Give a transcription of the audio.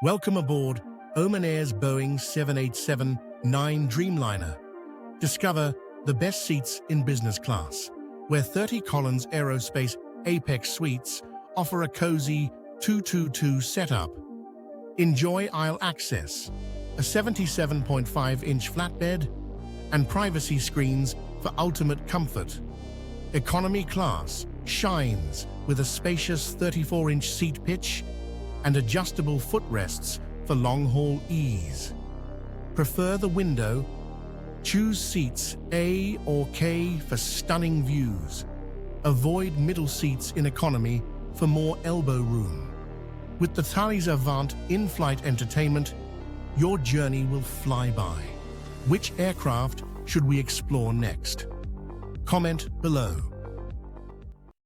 Welcome aboard Oman Air's Boeing 787-9 Dreamliner. Discover the best seats in business class, where 30 Collins Aerospace Apex Suites offer a cozy 222 setup. Enjoy aisle access, a 77.5-inch flatbed, and privacy screens for ultimate comfort. Economy class shines with a spacious 34-inch seat pitch and adjustable footrests for long-haul ease. Prefer the window? Choose seats A or K for stunning views. Avoid middle seats in economy for more elbow room. With the Thales Avant in-flight entertainment, your journey will fly by. Which aircraft should we explore next? Comment below.